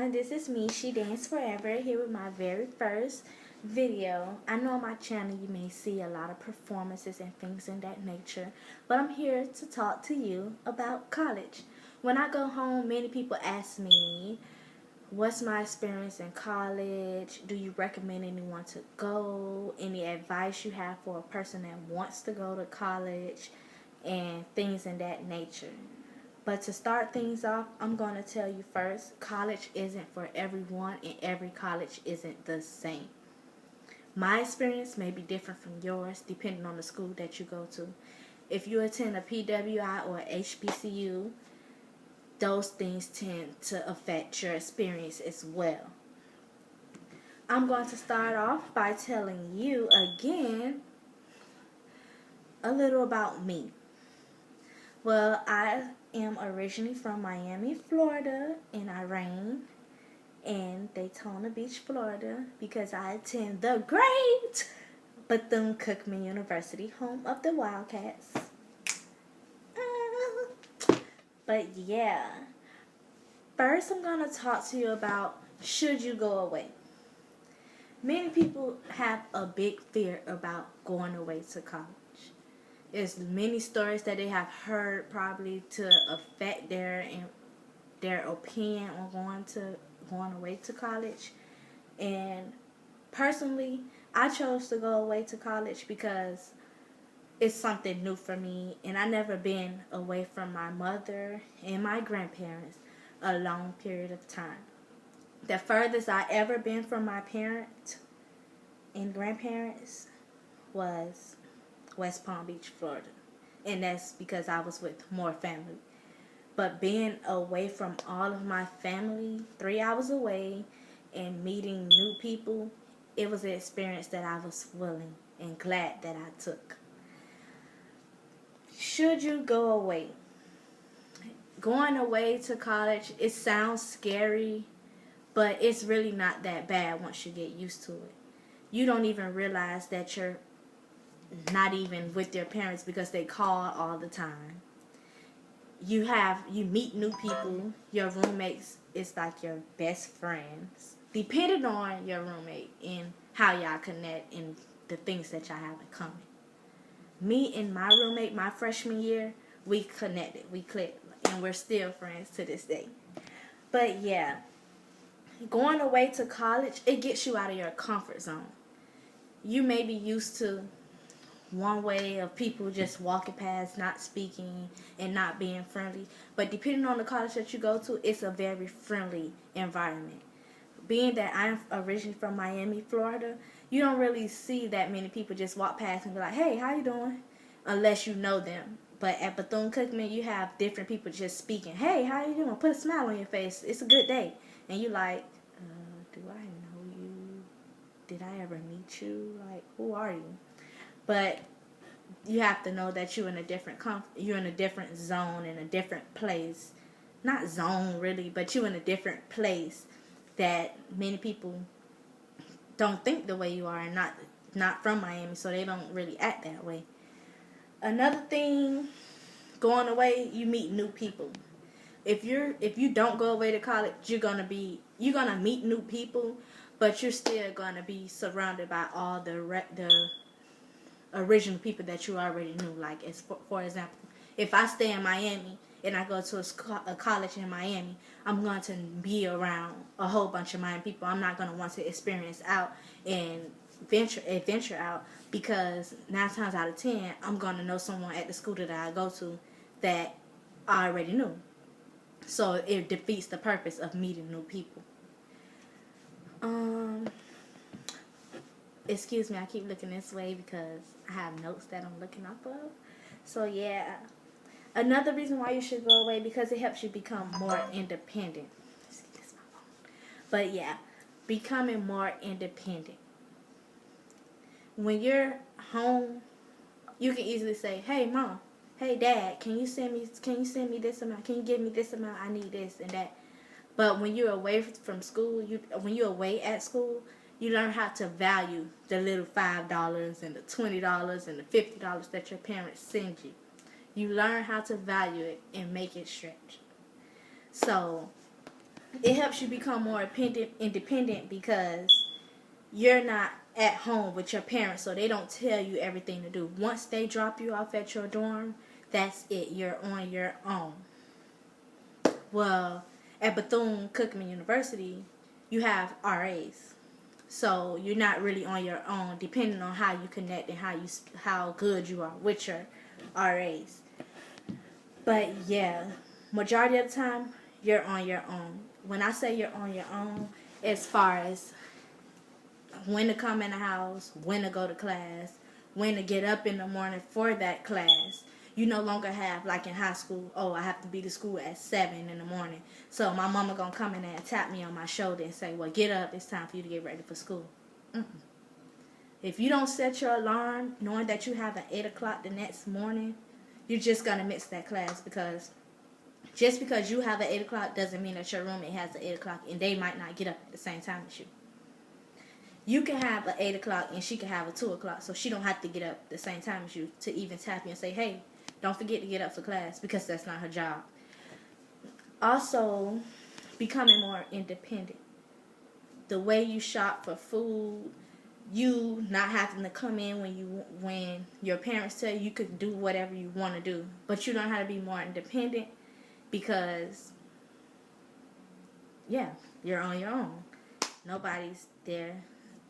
everyone, this is me, She Dance Forever, here with my very first video. I know on my channel you may see a lot of performances and things in that nature, but I'm here to talk to you about college. When I go home, many people ask me, what's my experience in college? Do you recommend anyone to go? Any advice you have for a person that wants to go to college? And things in that nature. But to start things off, I'm going to tell you first, college isn't for everyone and every college isn't the same. My experience may be different from yours depending on the school that you go to. If you attend a PWI or HBCU, those things tend to affect your experience as well. I'm going to start off by telling you again a little about me. Well, I am originally from Miami, Florida, and I reign in Daytona Beach, Florida, because I attend the great Bethune-Cookman University, home of the Wildcats. But yeah, first I'm going to talk to you about should you go away. Many people have a big fear about going away to college. There's many stories that they have heard probably to affect their opinion on going away to college. And personally, I chose to go away to college because it's something new for me, and I never been away from my mother and my grandparents a long period of time. The furthest I ever been from my parents and grandparents was West Palm Beach, Florida, and that's because I was with more family. But being away from all of my family, 3 hours away, and meeting new people, it was an experience that I was willing and glad that I took. Should you go away? Going away to college, it sounds scary, but it's really not that bad once you get used to it. You don't even realize that you're not even with their parents because they call all the time. You meet new people. Your roommates is like your best friends, depending on your roommate and how y'all connect and the things that y'all have in common. Me and my roommate, my freshman year, we connected, we clicked, and we're still friends to this day. But yeah, going away to college, it gets you out of your comfort zone. You may be used to one way of people just walking past, not speaking, and not being friendly. But depending on the college that you go to, it's a very friendly environment. Being that I'm originally from Miami, Florida, you don't really see that many people just walk past and be like, hey, how you doing? Unless you know them. But at Bethune-Cookman, you have different people just speaking. Hey, how you doing? Put a smile on your face. It's a good day. And you like, do I know you? Did I ever meet you? Like, who are you? But you have to know that you're in a different zone, in a different place. Not zone really, but you're in a different place that many people don't think the way you are, and not from Miami, so they don't really act that way. Another thing, going away, you meet new people. If you don't go away to college, you're gonna meet new people, but you're still gonna be surrounded by all the original people that you already knew. Like, for example, if I stay in Miami and I go to a college in Miami, I'm going to be around a whole bunch of Miami people. I'm not going to want to experience out and venture out, because 9 times out of 10, I'm going to know someone at the school that I go to that I already knew. So it defeats the purpose of meeting new people. Excuse me, I keep looking this way because I have notes that I'm looking off of. So yeah, another reason why you should go away, because it helps you become more independent. But yeah, becoming more independent. When you're home, you can easily say, "Hey mom, hey dad, can you send me this amount? Can you give me this amount? I need this and that." But when you're away from school, when you're away at school, you learn how to value the little $5 and the $20 and the $50 that your parents send you. You learn how to value it and make it stretch. So It helps you become more independent because you're not at home with your parents, so they don't tell you everything to do. Once they drop you off at your dorm, that's it. You're on your own. Well, at Bethune-Cookman University, you have RAs. So you're not really on your own, depending on how you connect and how good you are with your RAs. But yeah, majority of the time, you're on your own. When I say you're on your own, as far as when to come in the house, when to go to class, when to get up in the morning for that class. You no longer have, like in high school, oh, I have to be to school at 7 in the morning. So my mama going to come in there and tap me on my shoulder and say, well, get up. It's time for you to get ready for school. Mm-mm. If you don't set your alarm knowing that you have an 8 o'clock the next morning, you're just going to miss that class, because just because you have an 8 o'clock doesn't mean that your roommate has an 8 o'clock and they might not get up at the same time as you. You can have an 8 o'clock and she can have a 2 o'clock, so she don't have to get up at the same time as you to even tap you and say, hey, don't forget to get up for class, because that's not her job. Also, becoming more independent. The way you shop for food, you not having to come in when your parents tell you could do whatever you want to do, but you learn how to be more independent because, yeah, you're on your own. Nobody's there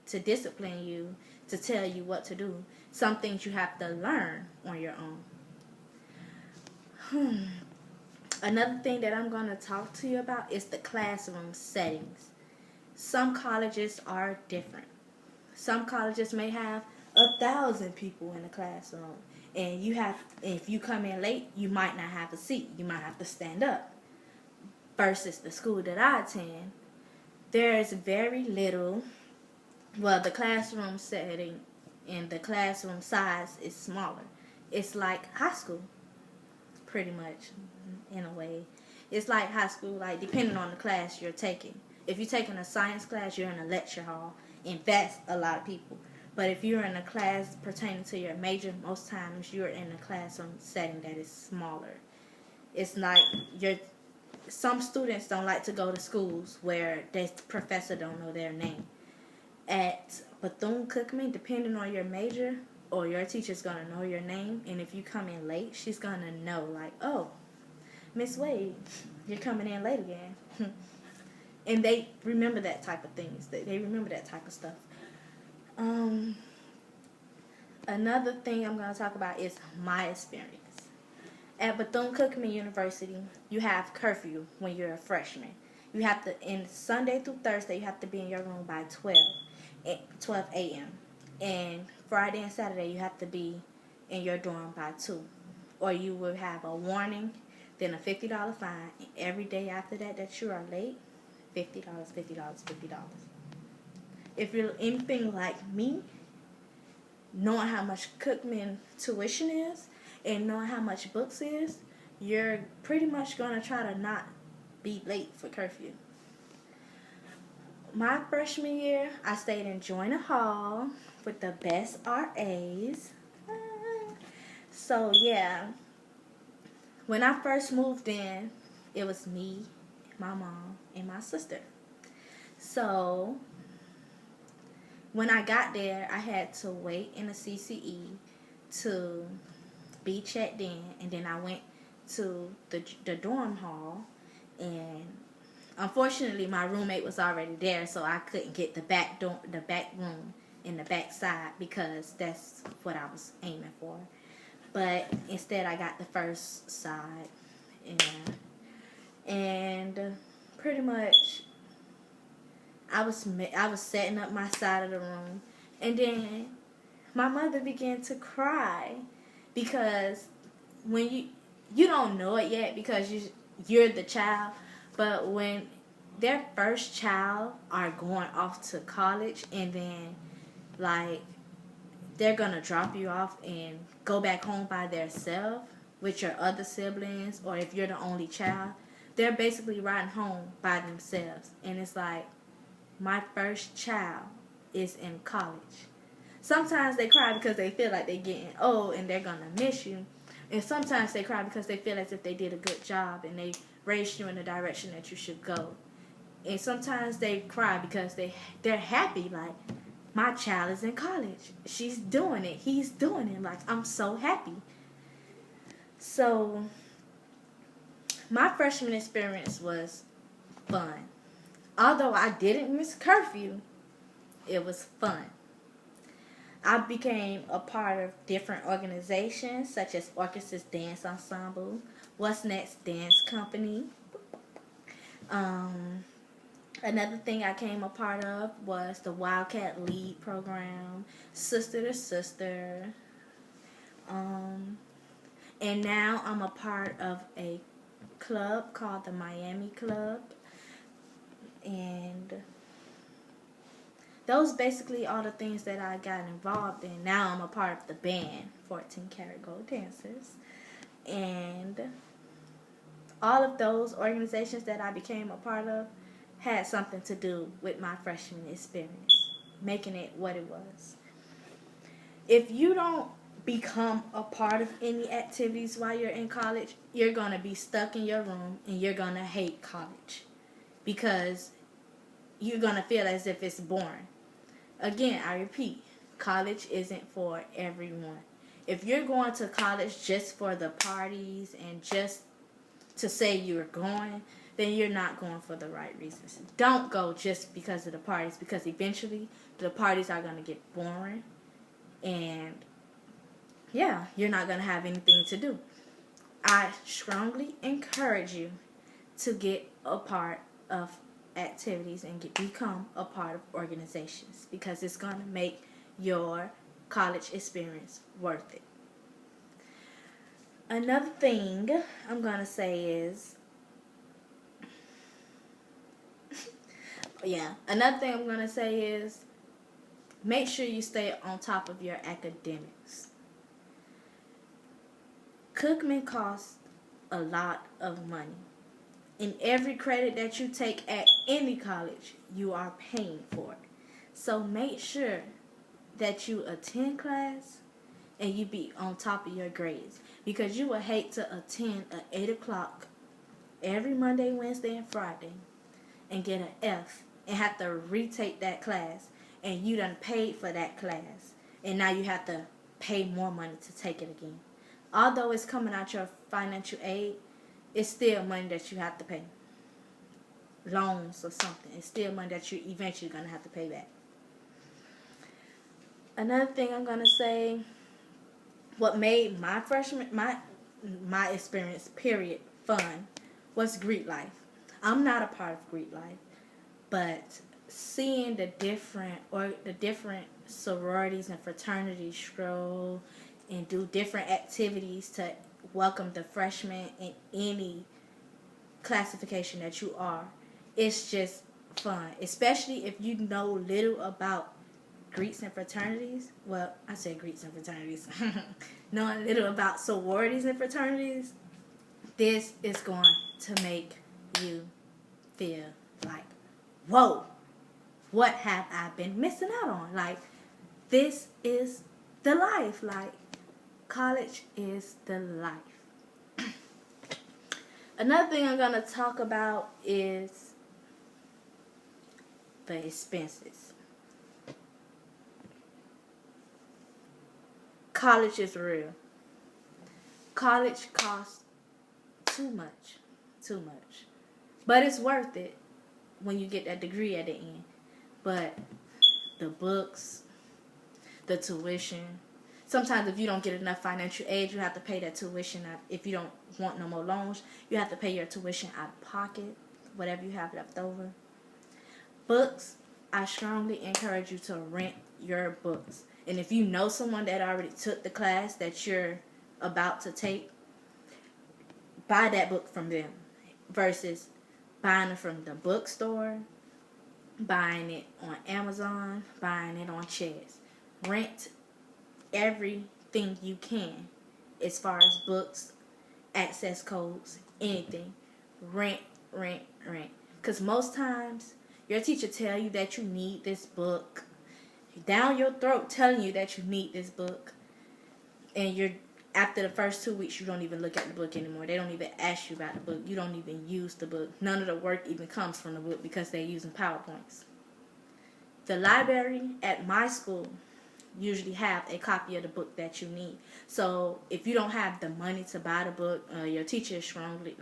to discipline you, to tell you what to do. Some things you have to learn on your own. Another thing that I'm going to talk to you about is the classroom settings. Some colleges are different. Some colleges may have 1,000 people in the classroom, and if you come in late, you might not have a seat. You might have to stand up. Versus the school that I attend, there is very little. Well, the classroom setting and the classroom size is smaller. It's like high school, pretty much, in a way. It's like high school, like depending on the class you're taking. If you're taking a science class, you're in a lecture hall, and that's a lot of people. But if you're in a class pertaining to your major, most times you're in a classroom setting that is smaller. It's like some students don't like to go to schools where the professor don't know their name. At Bethune-Cookman, depending on your major, or your teacher's going to know your name, and if you come in late, she's going to know, like, oh, Miss Wade, you're coming in late again. And they remember that type of things. They remember that type of stuff. Another thing I'm going to talk about is my experience. At Bethune-Cookman University, you have curfew when you're a freshman. You have to, in Sunday through Thursday, you have to be in your room by 12 a.m. And Friday and Saturday, you have to be in your dorm by 2. Or you will have a warning, then a $50 fine. And every day after that you are late, $50, $50, $50. If you're anything like me, knowing how much Cookman tuition is and knowing how much books is, you're pretty much going to try to not be late for curfew. My freshman year, I stayed in Joiner Hall with the best RAs. So, yeah. When I first moved in, it was me, my mom, and my sister. So, when I got there, I had to wait in the CCE to be checked in, and then I went to the dorm hall, and unfortunately my roommate was already there, so I couldn't get the back room in the back side, because that's what I was aiming for. But instead I got the first side, and pretty much I was setting up my side of the room, and then my mother began to cry, because when you don't know it yet, because you're the child, but when their first child are going off to college, and then like they're gonna drop you off and go back home by themselves with your other siblings, or if you're the only child, they're basically riding home by themselves. And it's like, my first child is in college. Sometimes they cry because they feel like they're getting old and they're gonna miss you, and sometimes they cry because they feel as if they did a good job and they raised you in the direction that you should go. And sometimes they cry because they're happy. Like, my child is in college. She's doing it. He's doing it. Like, I'm so happy. So, my freshman experience was fun. Although I didn't miss curfew, it was fun. I became a part of different organizations such as Orchestra's Dance Ensemble, What's Next Dance Company. Another thing I came a part of was the Wildcat Lead program, Sister to Sister. And now I'm a part of a club called the Miami Club. And those basically all the things that I got involved in. Now I'm a part of the band, 14 Karat Gold Dancers. And all of those organizations that I became a part of had something to do with my freshman experience, making it what it was. If you don't become a part of any activities while you're in college, you're going to be stuck in your room and you're going to hate college because you're going to feel as if it's boring. Again, I repeat, college isn't for everyone. If you're going to college just for the parties and just to say you're going, then you're not going for the right reasons. Don't go just because of the parties, because eventually the parties are going to get boring and yeah, you're not going to have anything to do. I strongly encourage you to get a part of activities and become a part of organizations because it's going to make your college experience worth it. Another thing I'm going to say is make sure you stay on top of your academics. Cookman costs a lot of money. In every credit that you take at any college, you are paying for it. So make sure that you attend class and you be on top of your grades. Because you would hate to attend at 8 o'clock every Monday, Wednesday, and Friday and get an F and have to retake that class. And you done paid for that class. And now you have to pay more money to take it again. Although it's coming out your financial aid, it's still money that you have to pay. Loans or something. It's still money that you're eventually going to have to pay back. Another thing I'm going to say, what made my experience, period, fun, was Greek life. I'm not a part of Greek life, but seeing the different sororities and fraternities stroll and do different activities to welcome the freshmen in any classification that you are, it's just fun. Especially if you know little about Greeks and fraternities. Well, I said Greeks and fraternities. Knowing little about sororities and fraternities, this is going to make you feel like, whoa, what have I been missing out on? Like, this is the life. Like, college is the life. Another thing I'm going to talk about is the expenses. College is real. College costs too much. But it's worth it when you get that degree at the end. But the books, the tuition. Sometimes if you don't get enough financial aid, you have to pay that tuition. If you don't want no more loans, you have to pay your tuition out of pocket, whatever you have left over. Books, I strongly encourage you to rent your books. And if you know someone that already took the class that you're about to take, buy that book from them versus buying it from the bookstore, buying it on Amazon, buying it on Chess. Rent everything you can as far as books, access codes, anything. Rent. Because most times, your teacher tell you that you need this book, down your throat telling you that you need this book, and you're after the first 2 weeks, you don't even look at the book anymore. They don't even ask you about the book. You don't even use the book. None of the work even comes from the book because they're using PowerPoints. The library at my school usually have a copy of the book that you need. So if you don't have the money to buy the book, your teacher is strongly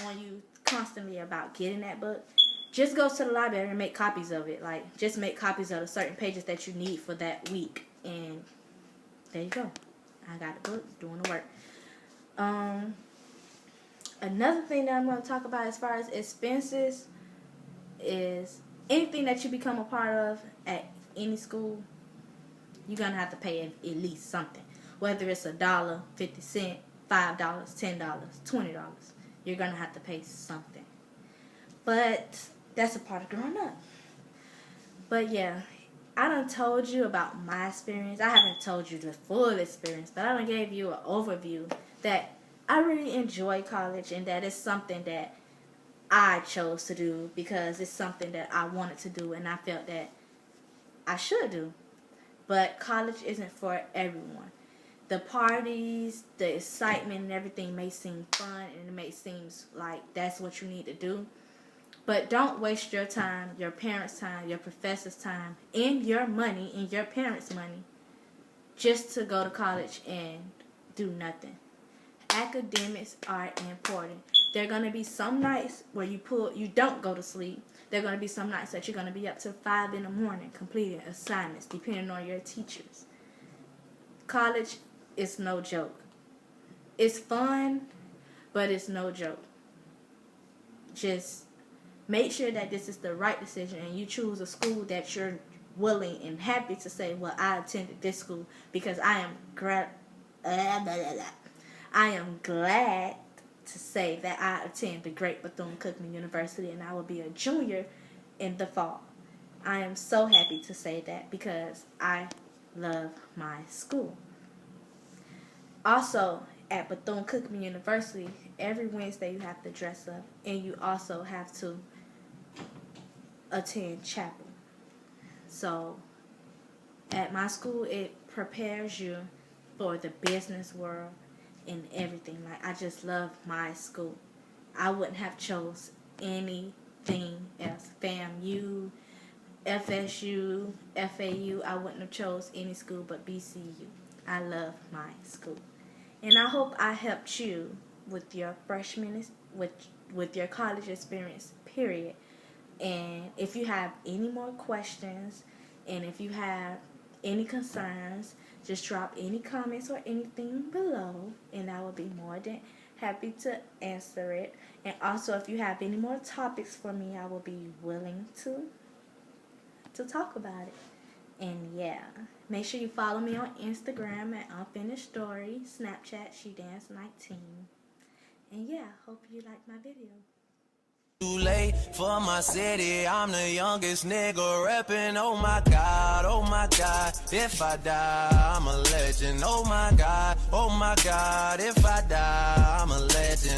on you constantly about getting that book, just go to the library and make copies of it. Just make copies of the certain pages that you need for that week, and there you go. I got the book, doing the work. Another thing that I'm going to talk about as far as expenses is anything that you become a part of at any school, you're going to have to pay at least something. Whether it's $1, 50 cents, $5, $10, $20, you're going to have to pay something. But that's a part of growing up. But yeah, I done told you about my experience. I haven't told you the full experience, but I done gave you an overview that I really enjoy college and that it's something that I chose to do because it's something that I wanted to do and I felt that I should do. But college isn't for everyone. The parties, the excitement and everything may seem fun and it may seem like that's what you need to do. But don't waste your time, your parents' time, your professors' time, and your money, and your parents' money, just to go to college and do nothing. Academics are important. There are going to be some nights where you don't go to sleep. There are going to be some nights that you're going to be up till 5 in the morning completing assignments, depending on your teachers. College is no joke. It's fun, but it's no joke. Just make sure that this is the right decision and you choose a school that you're willing and happy to say, well, I attended this school because I am glad to say that I attend the great Bethune-Cookman University and I will be a junior in the fall. I am so happy to say that because I love my school. Also, at Bethune-Cookman University, every Wednesday you have to dress up and you also have to attend chapel. So at my school, it prepares you for the business world and everything. I just love my school. I wouldn't have chose anything else. FAMU, FSU, FAU, I wouldn't have chose any school but BCU. I love my school. And I hope I helped you with your freshman, with your college experience, period. And if you have any more questions and if you have any concerns, just drop any comments or anything below and I will be more than happy to answer it. And also if you have any more topics for me, I will be willing to talk about it. And yeah, make sure you follow me on Instagram at Unfinished Story, Snapchat, SheDance19. And yeah, hope you like my video. Too late for my city, I'm the youngest nigga reppin', oh my god, if I die, I'm a legend, oh my god, if I die, I'm a legend.